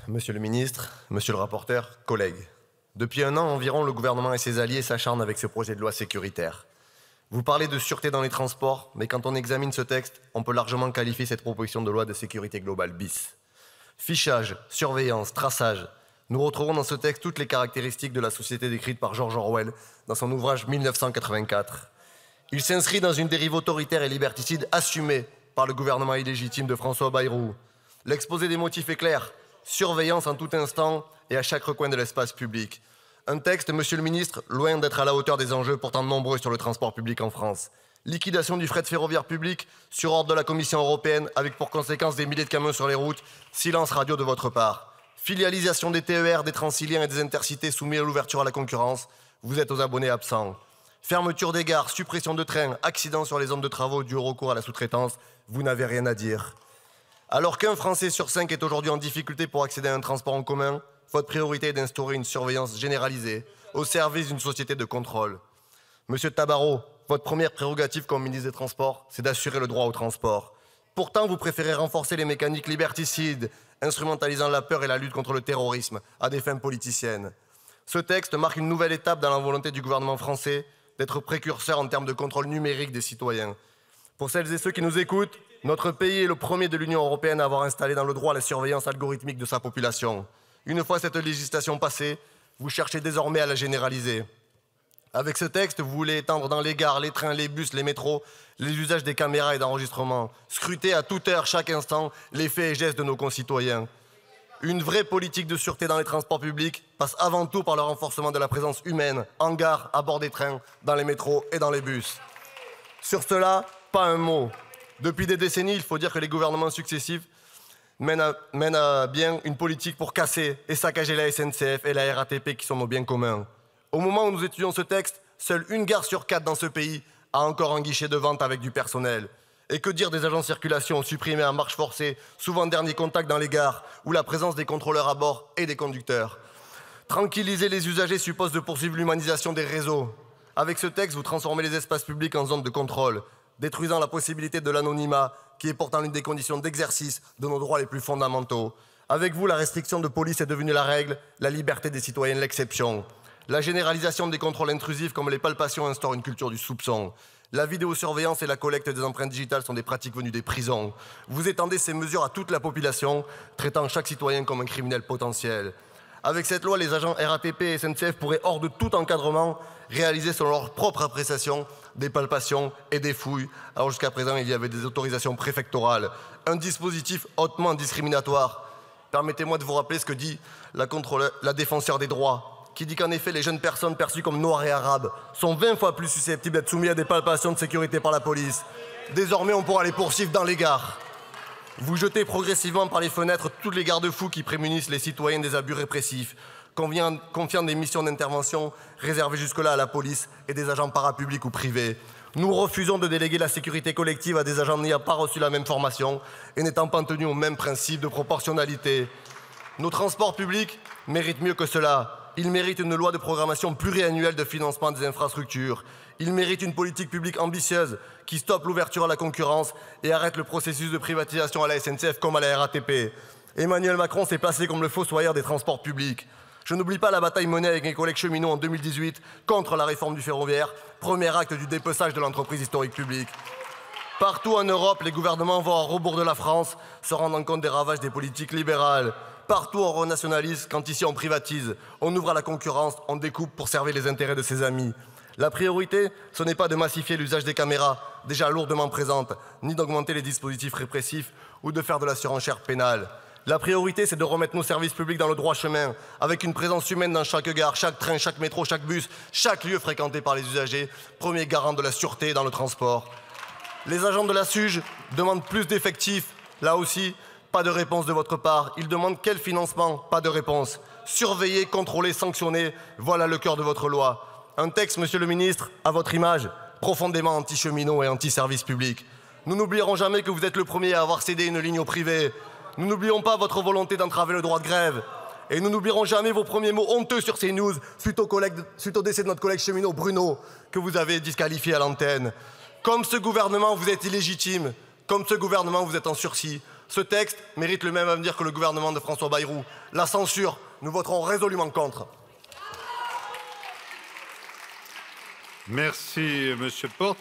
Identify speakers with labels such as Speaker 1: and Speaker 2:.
Speaker 1: Monsieur le ministre, monsieur le rapporteur, collègues. Depuis un an environ, le gouvernement et ses alliés s'acharnent avec ce projet de loi sécuritaire. Vous parlez de sûreté dans les transports, mais quand on examine ce texte, on peut largement qualifier cette proposition de loi de sécurité globale bis. Fichage, surveillance, traçage. Nous retrouvons dans ce texte toutes les caractéristiques de la société décrite par George Orwell dans son ouvrage 1984. Il s'inscrit dans une dérive autoritaire et liberticide assumée par le gouvernement illégitime de François Bayrou. L'exposé des motifs est clair. Surveillance en tout instant et à chaque recoin de l'espace public. Un texte, monsieur le ministre, loin d'être à la hauteur des enjeux pourtant nombreux sur le transport public en France. Liquidation du fret ferroviaire public sur ordre de la Commission européenne avec pour conséquence des milliers de camions sur les routes. Silence radio de votre part. Filialisation des TER, des Transiliens et des Intercités soumis à l'ouverture à la concurrence. Vous êtes aux abonnés absents. Fermeture des gares, suppression de trains, accidents sur les zones de travaux dû au recours à la sous-traitance. Vous n'avez rien à dire. Alors qu'un Français sur 5 est aujourd'hui en difficulté pour accéder à un transport en commun, votre priorité est d'instaurer une surveillance généralisée au service d'une société de contrôle. Monsieur Tabarot, votre première prérogative comme ministre des Transports, c'est d'assurer le droit au transport. Pourtant, vous préférez renforcer les mécaniques liberticides, instrumentalisant la peur et la lutte contre le terrorisme à des fins politiciennes. Ce texte marque une nouvelle étape dans la volonté du gouvernement français d'être précurseur en termes de contrôle numérique des citoyens. Pour celles et ceux qui nous écoutent, notre pays est le premier de l'Union européenne à avoir installé dans le droit la surveillance algorithmique de sa population. Une fois cette législation passée, vous cherchez désormais à la généraliser. Avec ce texte, vous voulez étendre dans les gares, les trains, les bus, les métros, les usages des caméras et d'enregistrement, scruter à toute heure, chaque instant, les faits et gestes de nos concitoyens. Une vraie politique de sûreté dans les transports publics passe avant tout par le renforcement de la présence humaine, en gare, à bord des trains, dans les métros et dans les bus. Sur cela, pas un mot. Depuis des décennies, il faut dire que les gouvernements successifs mènent à bien une politique pour casser et saccager la SNCF et la RATP qui sont nos biens communs. Au moment où nous étudions ce texte, seule une gare sur 4 dans ce pays a encore un guichet de vente avec du personnel. Et que dire des agents de circulation supprimés à marche forcée, souvent dernier contact dans les gares, ou la présence des contrôleurs à bord et des conducteurs. Tranquilliser les usagers suppose de poursuivre l'humanisation des réseaux. Avec ce texte, vous transformez les espaces publics en zones de contrôle, détruisant la possibilité de l'anonymat, qui est pourtant l'une des conditions d'exercice de nos droits les plus fondamentaux. Avec vous, la restriction de police est devenue la règle, la liberté des citoyens l'exception. La généralisation des contrôles intrusifs comme les palpations instaure une culture du soupçon. La vidéosurveillance et la collecte des empreintes digitales sont des pratiques venues des prisons. Vous étendez ces mesures à toute la population, traitant chaque citoyen comme un criminel potentiel. Avec cette loi, les agents RATP et SNCF pourraient, hors de tout encadrement, réaliser selon leur propre appréciation des palpations et des fouilles. Alors jusqu'à présent, il y avait des autorisations préfectorales. Un dispositif hautement discriminatoire. Permettez-moi de vous rappeler ce que dit la défenseure des droits, qui dit qu'en effet, les jeunes personnes perçues comme noires et arabes sont 20 fois plus susceptibles d'être soumises à des palpations de sécurité par la police. Désormais, on pourra les poursuivre dans les gares. Vous jetez progressivement par les fenêtres tous les garde-fous qui prémunissent les citoyens des abus répressifs, confiant des missions d'intervention réservées jusque-là à la police et des agents parapublics ou privés. Nous refusons de déléguer la sécurité collective à des agents n'ayant pas reçu la même formation et n'étant pas tenus au même principe de proportionnalité. Nos transports publics méritent mieux que cela. Ils méritent une loi de programmation pluriannuelle de financement des infrastructures. Ils méritent une politique publique ambitieuse qui stoppe l'ouverture à la concurrence et arrête le processus de privatisation à la SNCF comme à la RATP. Emmanuel Macron s'est placé comme le fossoyeur des transports publics. Je n'oublie pas la bataille menée avec mes collègues cheminots en 2018 contre la réforme du ferroviaire, premier acte du dépeçage de l'entreprise historique publique. Partout en Europe, les gouvernements vont à rebours de la France, se rendant compte des ravages des politiques libérales. Partout, on renationalise, quand ici on privatise. On ouvre à la concurrence, on découpe pour servir les intérêts de ses amis. La priorité, ce n'est pas de massifier l'usage des caméras, déjà lourdement présentes, ni d'augmenter les dispositifs répressifs ou de faire de la surenchère pénale. La priorité, c'est de remettre nos services publics dans le droit chemin, avec une présence humaine dans chaque gare, chaque train, chaque métro, chaque bus, chaque lieu fréquenté par les usagers, premier garant de la sûreté dans le transport. Les agents de la SUGE demandent plus d'effectifs. Là aussi, pas de réponse de votre part. Ils demandent quel financement? Pas de réponse. Surveiller, contrôler, sanctionner, voilà le cœur de votre loi. Un texte, monsieur le ministre, à votre image, profondément anti-cheminot et anti-service public. Nous n'oublierons jamais que vous êtes le premier à avoir cédé une ligne au privé. Nous n'oublions pas votre volonté d'entraver le droit de grève. Et nous n'oublierons jamais vos premiers mots honteux sur CNews suite au décès de notre collègue cheminot Bruno, que vous avez disqualifié à l'antenne. Comme ce gouvernement, vous êtes illégitime. Comme ce gouvernement, vous êtes en sursis. Ce texte mérite le même avenir que le gouvernement de François Bayrou. La censure, nous voterons résolument contre.
Speaker 2: Merci, Monsieur Porte.